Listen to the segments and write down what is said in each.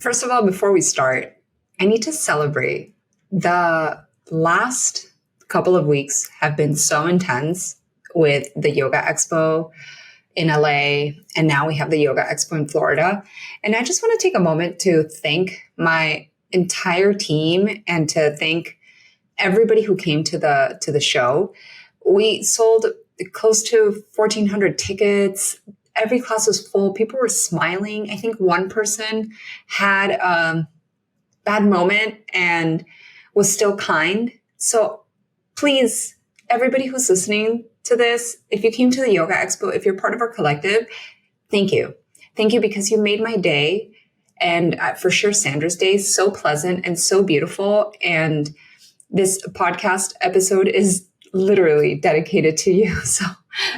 First of all, before we start, I need to celebrate. The last couple of weeks have been so intense with the Yoga Expo in LA, and now we have the Yoga Expo in Florida. And I just want to take a moment to thank my entire team and to thank everybody who came to the show. We sold close to 1,400 tickets. Every class was full. People were smiling. I think one person had a bad moment and was still kind. So please, everybody who's listening to this, if you came to the Yoga Expo, if you're part of our collective, thank you. Thank you because you made my day, and for sure Sandra's day, so pleasant and so beautiful. And this podcast episode is literally dedicated to you. So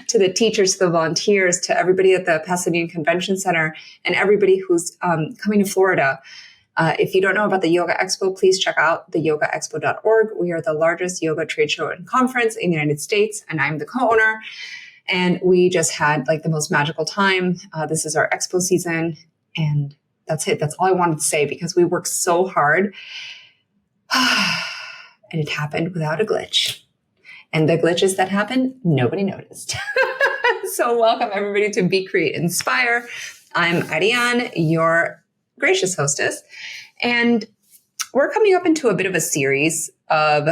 to the teachers, to the volunteers, to everybody at the Pasadena Convention Center, and everybody who's coming to Florida. If you don't know about the Yoga Expo, please check out theyogaexpo.org. We are the largest yoga trade show and conference in the United States, and I'm the co-owner. And we just had like the most magical time. This is our expo season, and that's it. That's all I wanted to say because we worked so hard. And it happened without a glitch. And the glitches that happened, nobody noticed. So welcome everybody to Be, Create, Inspire. I'm Ariane, your gracious hostess. And we're coming up into a bit of a series of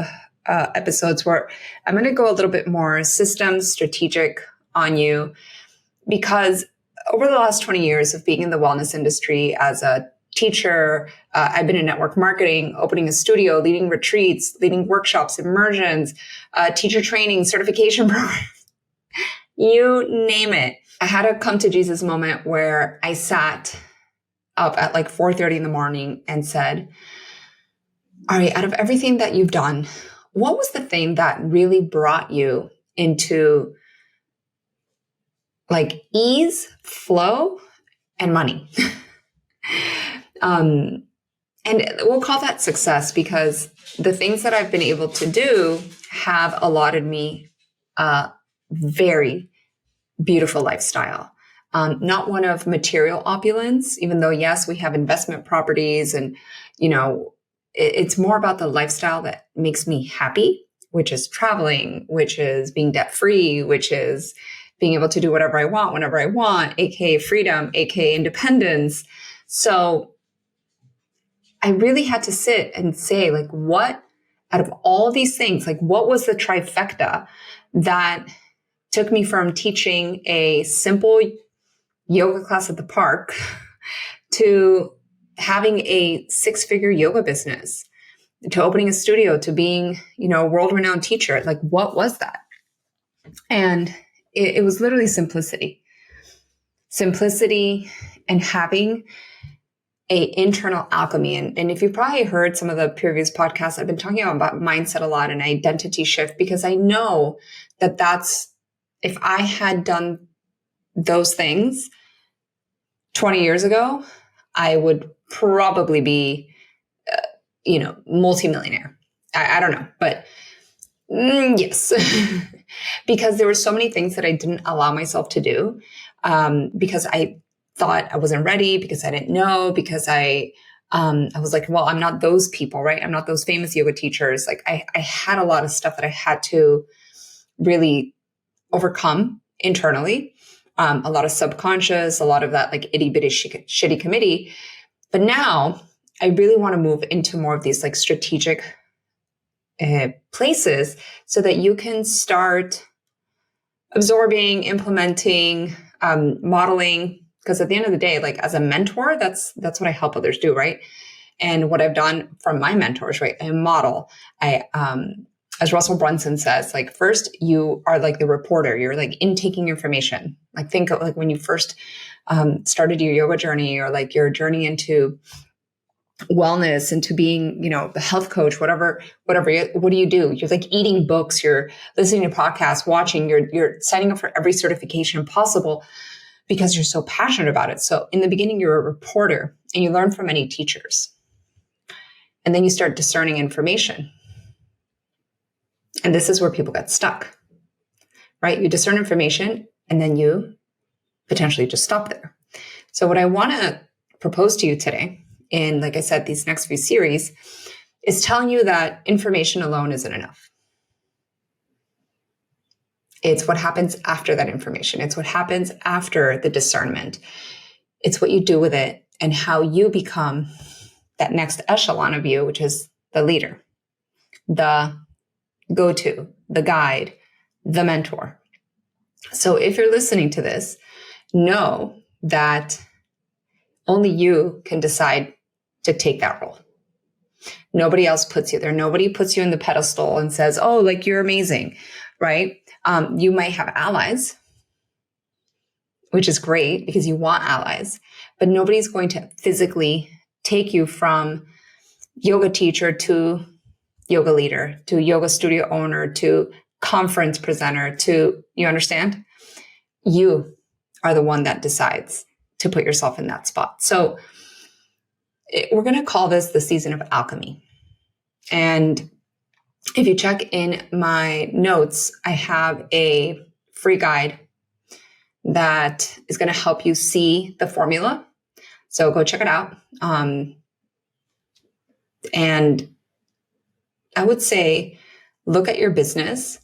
episodes where I'm going to go a little bit more systems, strategic on you, because over the last 20 years of being in the wellness industry as a teacher, I've been in network marketing, opening a studio, leading retreats, leading workshops, immersions, teacher training, certification programs, you name it. I had a come to Jesus moment where I sat up at like 4:30 in the morning and said, all right, out of everything that you've done, what was the thing that really brought you into like ease, flow, and money? And we'll call that success because the things that I've been able to do have allotted me a very beautiful lifestyle. Not one of material opulence, even though, yes, we have investment properties and, you know, it's more about the lifestyle that makes me happy, which is traveling, which is being debt free, which is being able to do whatever I want, whenever I want, aka freedom, aka independence. So I really had to sit and say, like, what out of all these things, like what was the trifecta that took me from teaching a simple yoga class at the park to having a 6-figure yoga business, to opening a studio, to being, you know, a world-renowned teacher? Like, what was that? And it was literally simplicity and having a internal alchemy. And if you've probably heard some of the previous podcasts, I've been talking about mindset a lot and identity shift, because I know that if I had done those things 20 years ago, I would probably be, multimillionaire. I don't know, but yes, because there were so many things that I didn't allow myself to do, because I thought I wasn't ready, because I didn't know, because I was like, well, I'm not those people, right? I'm not those famous yoga teachers. Like I had a lot of stuff that I had to really overcome internally. A lot of subconscious, a lot of that like itty bitty shitty committee. But now I really want to move into more of these like strategic places so that you can start absorbing, implementing, modeling. Because at the end of the day, like as a mentor, that's what I help others do, right? And what I've done from my mentors, right? I model. As Russell Brunson says, like first you are like the reporter. You're like intaking information. Like think of like when you first started your yoga journey, or like your journey into wellness, into being, the health coach, whatever. What do you do? You're like eating books. You're listening to podcasts, watching. You're signing up for every certification possible, because you're so passionate about it. So in the beginning, you're a reporter and you learn from many teachers. And then you start discerning information. And this is where people get stuck, right? You discern information and then you potentially just stop there. So what I want to propose to you today in, like I said, these next few series is telling you that information alone isn't enough. It's what happens after that information. It's what happens after the discernment. It's what you do with it and how you become that next echelon of you, which is the leader, the go-to, the guide, the mentor. So if you're listening to this, know that only you can decide to take that role. Nobody else puts you there. Nobody puts you in the pedestal and says, oh, like you're amazing, right? You might have allies, which is great because you want allies, but nobody's going to physically take you from yoga teacher to yoga leader, to yoga studio owner, to conference presenter, to, you understand? You are the one that decides to put yourself in that spot. So we're going to call this the season of alchemy. And if you check in my notes, I have a free guide that is going to help you see the formula. So go check it out. And I would say, look at your business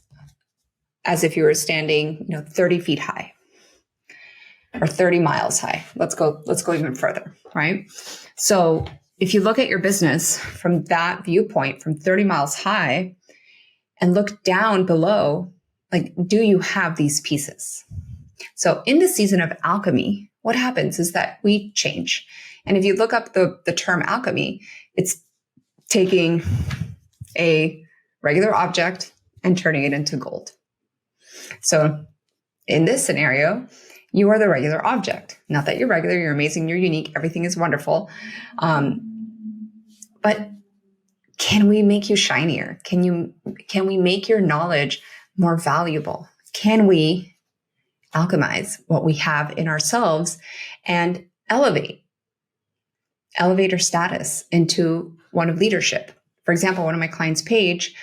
as if you were standing, 30 feet high or 30 miles high. Let's go even further, right? So if you look at your business from that viewpoint, from 30 miles high, and look down below, like, do you have these pieces? So in the season of alchemy, what happens is that we change. And if you look up the term alchemy, it's taking a regular object and turning it into gold. So in this scenario, you are the regular object. Not that you're regular, you're amazing, you're unique, everything is wonderful. But can we make you shinier? Can we make your knowledge more valuable? Can we alchemize what we have in ourselves and elevate our status into one of leadership? For example, one of my clients, Paige,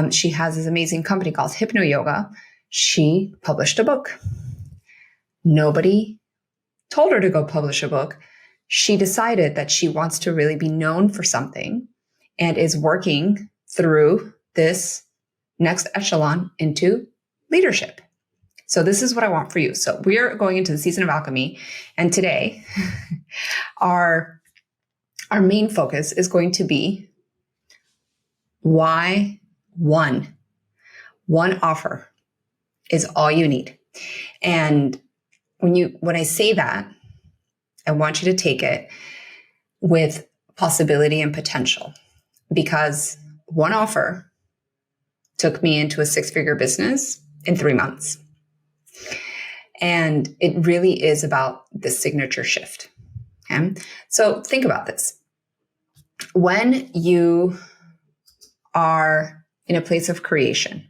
she has this amazing company called Hypno Yoga. She published a book. Nobody told her to go publish a book. She decided that she wants to really be known for something and is working through this next echelon into leadership. So this is what I want for you. So we are going into the season of alchemy. And today, our main focus is going to be why one offer is all you need. And when I say that, I want you to take it with possibility and potential, because one offer took me into a 6-figure business in 3 months. And it really is about the signature shift. Okay? So think about this. When you are in a place of creation,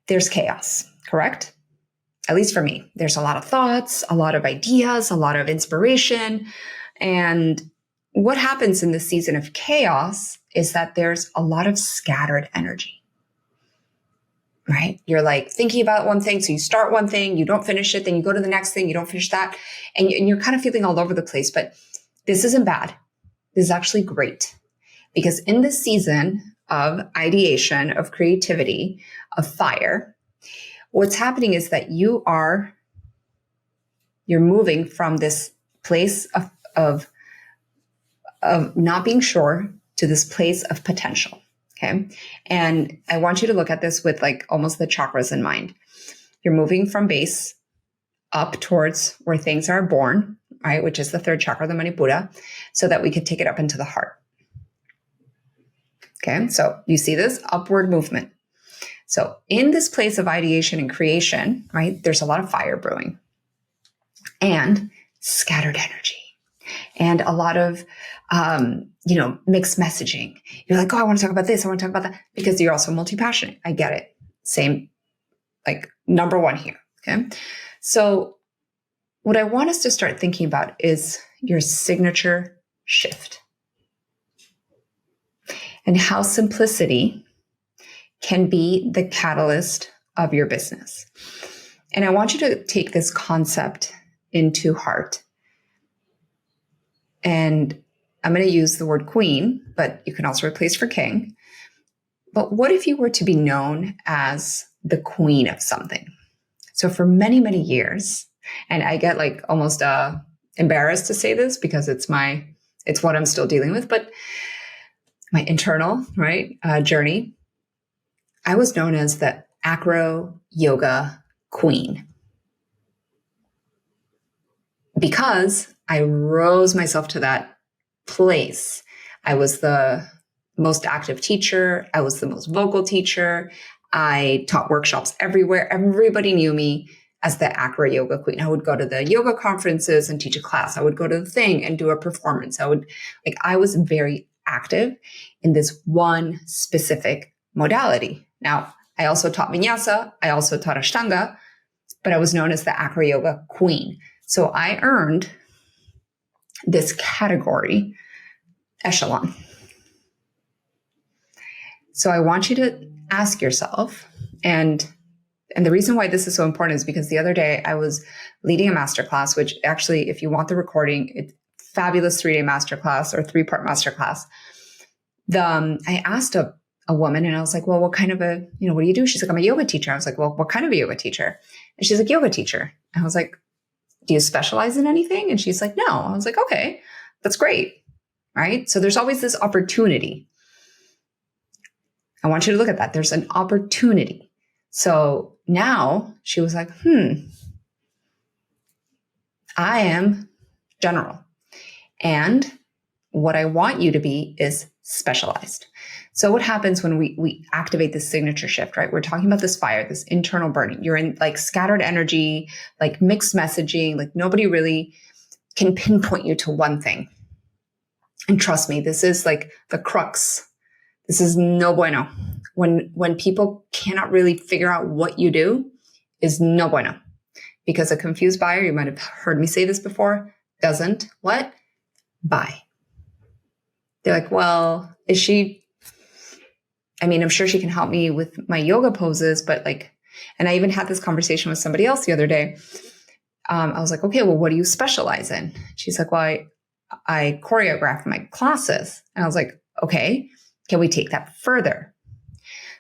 there's chaos, correct? At least for me, there's a lot of thoughts, a lot of ideas, a lot of inspiration. And what happens in the season of chaos is that there's a lot of scattered energy, right? You're like thinking about one thing. So you start one thing, you don't finish it, then you go to the next thing, you don't finish that. And you're kind of feeling all over the place, but this isn't bad. This is actually great, because in this season of ideation, of creativity, of fire, what's happening is that you're moving from this place of not being sure to this place of potential. Okay. And I want you to look at this with like almost the chakras in mind. You're moving from base up towards where things are born, right? Which is the third chakra, the Manipura, so that we could take it up into the heart. Okay. So you see this upward movement. So in this place of ideation and creation, right, there's a lot of fire brewing and scattered energy and a lot of, mixed messaging. You're like, oh, I want to talk about this. I want to talk about that, because you're also multi-passionate. I get it. Same, like number one here. Okay. So what I want us to start thinking about is your signature shift and how simplicity can be the catalyst of your business. And I want you to take this concept into heart. And I'm going to use the word queen, but you can also replace for king. But what if you were to be known as the queen of something? So for many, many years, and I get like almost embarrassed to say this because it's what I'm still dealing with, but my internal, right, journey, I was known as the acro yoga queen because I rose myself to that place. I was the most active teacher. I was the most vocal teacher. I taught workshops everywhere. Everybody knew me as the acro yoga queen. I would go to the yoga conferences and teach a class. I would go to the thing and do a performance. I was very active in this one specific modality. Now, I also taught vinyasa. I also taught ashtanga, but I was known as the acro yoga queen. So I earned this category echelon. So I want you to ask yourself, and the reason why this is so important is because the other day I was leading a masterclass, which actually, if you want the recording, it's fabulous 3-day masterclass or 3-part masterclass. I asked a woman and I was like, well, what kind of what do you do? She's like, I'm a yoga teacher. I was like, well, what kind of a yoga teacher? And she's like, yoga teacher. And I was like, do you specialize in anything? And she's like, no. I was like, okay, that's great. Right? So there's always this opportunity. I want you to look at that. There's an opportunity. So now she was like, I am general. And what I want you to be is specialized. So what happens when we activate this signature shift, right? We're talking about this fire, this internal burning. You're in like scattered energy, like mixed messaging, like nobody really can pinpoint you to one thing. And trust me, this is like the crux. This is no bueno. When people cannot really figure out what you do is no bueno. Because a confused buyer, you might have heard me say this before, doesn't what? Buy. They're like, well, is she, I'm sure she can help me with my yoga poses, but and I even had this conversation with somebody else the other day. I was like, okay, well, what do you specialize in? She's like, well, I choreograph my classes. And I was like, okay, can we take that further?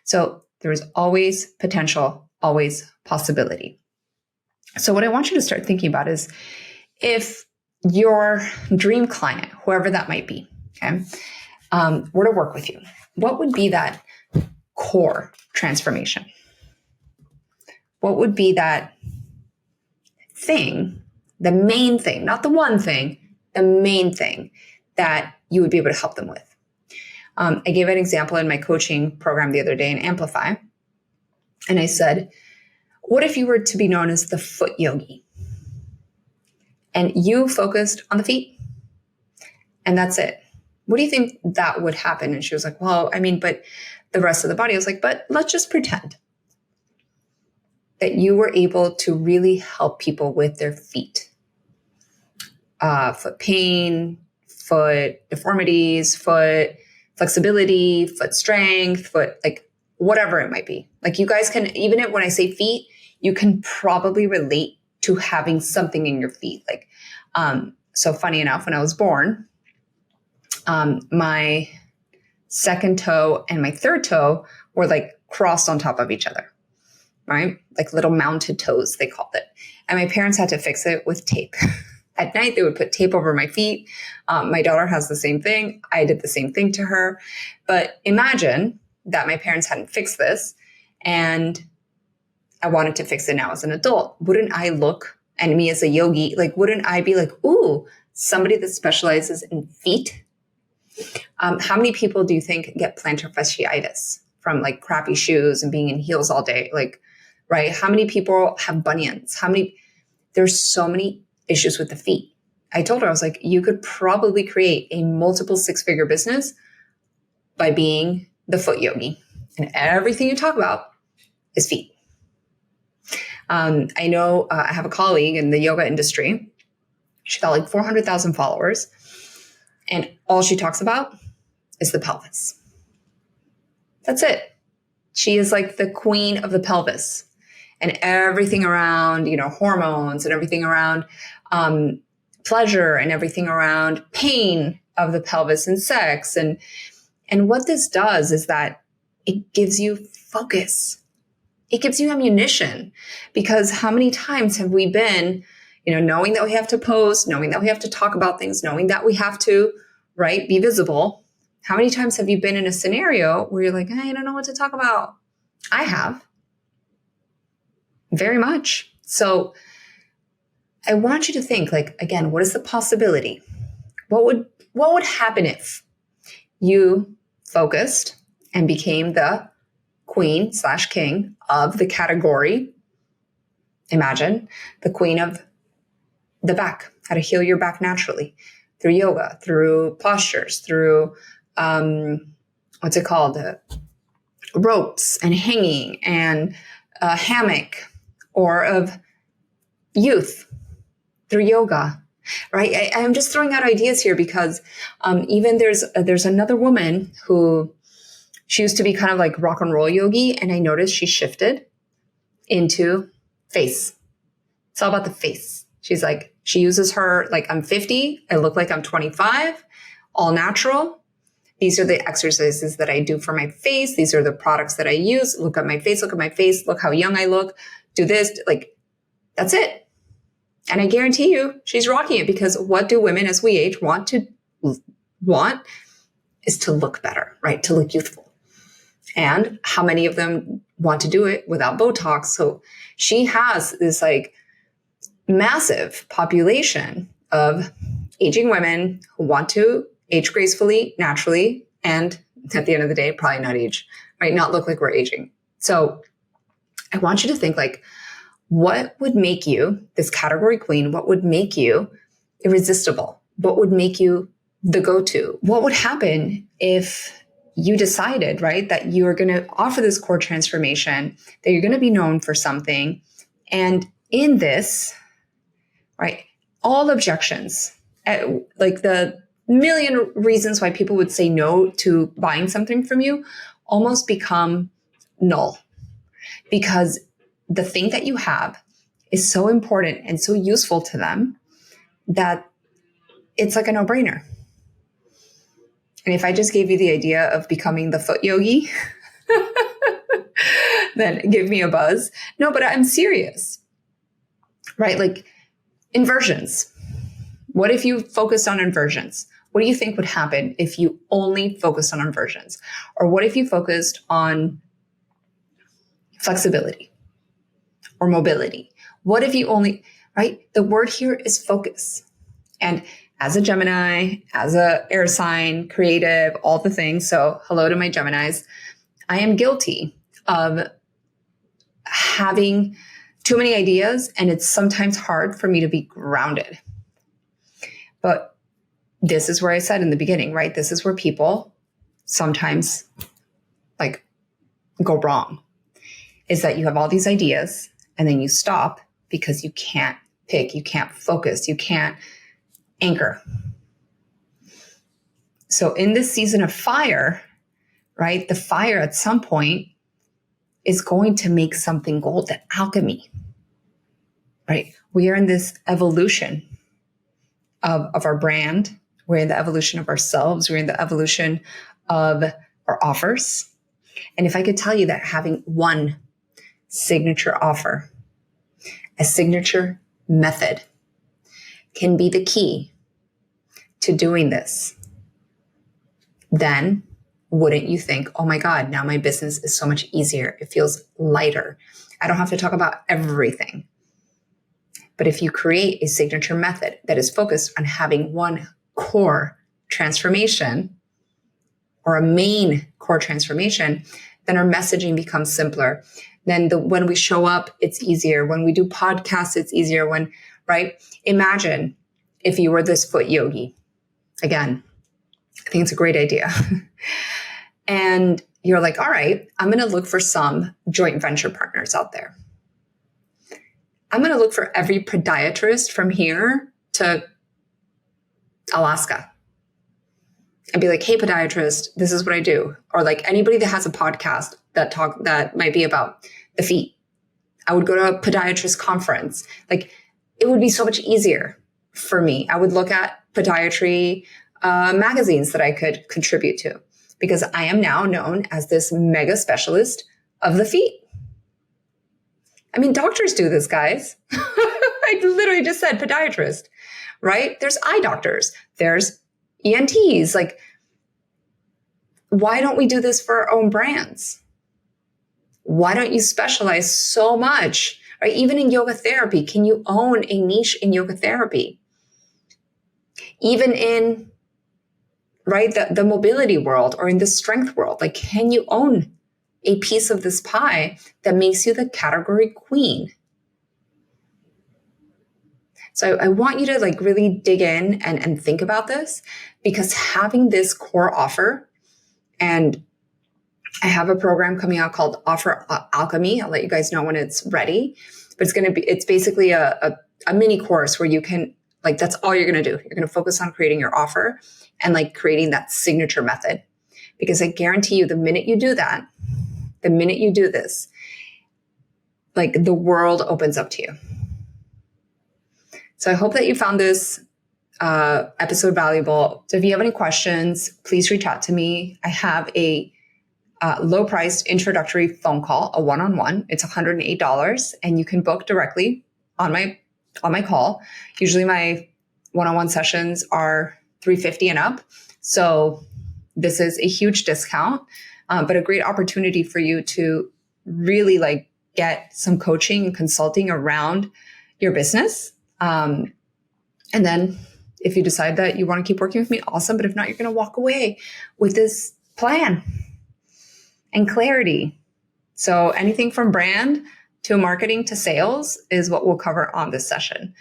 So there is always potential, always possibility. So what I want you to start thinking about is if your dream client, whoever that might be, okay, were to work with you, what would be that core transformation? What would be that thing, the main thing, not the one thing, the main thing that you would be able to help them with? I gave an example in my coaching program the other day in Amplify. And I said, what if you were to be known as the foot yogi? And you focused on the feet? And that's it. What do you think that would happen? And she was like, well, but the rest of the body. I was like, but let's just pretend that you were able to really help people with their feet. Foot pain, foot deformities, foot flexibility, foot strength, foot, whatever it might be. You guys can, even when I say feet, you can probably relate to having something in your feet. So funny enough, when I was born, my second toe and my third toe were crossed on top of each other, right? Like little mounted toes, they called it. And my parents had to fix it with tape. At night, they would put tape over my feet. My daughter has the same thing. I did the same thing to her. But imagine that my parents hadn't fixed this and I wanted to fix it now as an adult. Wouldn't I look, and me as a yogi, wouldn't I be like, ooh, somebody that specializes in feet? How many people do you think get plantar fasciitis from crappy shoes and being in heels all day? Right? How many people have bunions? There's so many issues with the feet. I told her, I was like, you could probably create a multiple 6-figure business by being the foot yogi. And everything you talk about is feet. I know I have a colleague in the yoga industry. She got 400,000 followers. And all she talks about is the pelvis. That's it. She is the queen of the pelvis. And everything around, hormones and everything around pleasure and everything around pain, of the pelvis and sex. And what this does is that it gives you focus. It gives you ammunition, because how many times have we been, knowing that we have to post, knowing that we have to talk about things, knowing that we have to, right, be visible. How many times have you been in a scenario where you're like, I don't know what to talk about? I have. Very much. So I want you to think, like, again, what is the possibility? What would happen if you focused and became the queen/king of the category? Imagine the queen of the back, how to heal your back naturally through yoga, through postures, through, ropes and hanging and a hammock, or of youth through yoga, right? I'm just throwing out ideas here because even there's another woman who, she used to be kind of like rock and roll yogi, and I noticed she shifted into face. It's all about the face. She's like, she uses her, like, I'm 50, I look like I'm 25, all natural. These are the exercises that I do for my face. These are the products that I use. Look at my face, look how young I look. Do this, like, that's it. And I guarantee you she's rocking it, because what do women as we age want is to look better, right? To look youthful. And how many of them want to do it without Botox? So she has this like massive population of aging women who want to age gracefully, naturally, and at the end of the day, probably not age, right? Not look like we're aging. So I want you to think, like, what would make you this category queen? What would make you irresistible? What would make you the go-to? What would happen if you decided, right, that you are going to offer this core transformation, that you're going to be known for something? And in this, right, all objections, like the million reasons why people would say no to buying something from you, almost become null, because the thing that you have is so important and so useful to them that it's like a no-brainer. And if I just gave you the idea of becoming the foot yogi, then give me a buzz. No, but I'm serious, right? Like inversions. What if you focused on inversions? What do you think would happen if you only focused on inversions? Or what if you focused on flexibility or mobility? What if you only, right? The word here is focus. And as a Gemini, as a air sign, creative, all the things. So hello to my Geminis. I am guilty of having too many ideas, and it's sometimes hard for me to be grounded. But this is where I said in the beginning, right? This is where people sometimes like go wrong, is that you have all these ideas and then you stop because you can't pick, you can't focus, you can't anchor. So in this season of fire, right, the fire at some point is going to make something golden, alchemy, right? We are in this evolution of our brand. We're in the evolution of ourselves. We're in the evolution of our offers. And if I could tell you that having one signature offer, a signature method, can be the key to doing this, then wouldn't you think, oh my God, now my business is so much easier. It feels lighter. I don't have to talk about everything. But if you create a signature method that is focused on having one core transformation or a main core transformation, then our messaging becomes simpler. Then when we show up, it's easier. When we do podcasts, it's easier. Right? Imagine if you were this foot yogi. Again, I think it's a great idea. And you're like, all right, I'm going to look for some joint venture partners out there. I'm going to look for every podiatrist from here to Alaska and be like, hey, podiatrist, this is what I do. Or like anybody that has a podcast that might be about the feet. I would go to a podiatrist conference. Like it would be so much easier for me. I would look at podiatry magazines that I could contribute to, because I am now known as this mega specialist of the feet. I mean, doctors do this, guys. I literally just said podiatrist, right? There's eye doctors. There's ENTs. Like, why don't we do this for our own brands? Why don't you specialize so much, right? Even in yoga therapy, can you own a niche in yoga therapy? Even in, right, the mobility world or in the strength world, like, can you own a piece of this pie that makes you the category queen? So I want you to like really dig in and think about this, because having this core offer, and I have a program coming out called Offer Alchemy. I'll let you guys know when it's ready, but it's basically a mini course where you can, like, that's all you're going to do. You're going to focus on creating your offer and like creating that signature method, because I guarantee you the minute you do that, the minute you do this, like, the world opens up to you. So I hope that you found this episode valuable. So if you have any questions, please reach out to me. I have a low-priced introductory phone call, a one-on-one. It's $108, and you can book directly on my call. Usually my one-on-one sessions are $350 and up. So this is a huge discount, but a great opportunity for you to really like get some coaching and consulting around your business. And then if you decide that you want to keep working with me, awesome. But if not, you're going to walk away with this plan and clarity. So anything from brand to marketing to sales is what we'll cover on this session.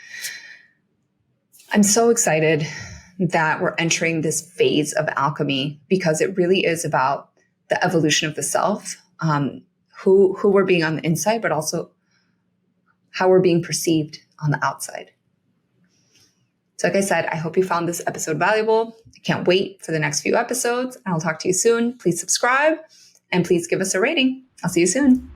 I'm so excited that we're entering this phase of alchemy, because it really is about the evolution of the self, who we're being on the inside, but also how we're being perceived on the outside. So like I said, I hope you found this episode valuable. I can't wait for the next few episodes, and I'll talk to you soon. Please subscribe and please give us a rating. I'll see you soon.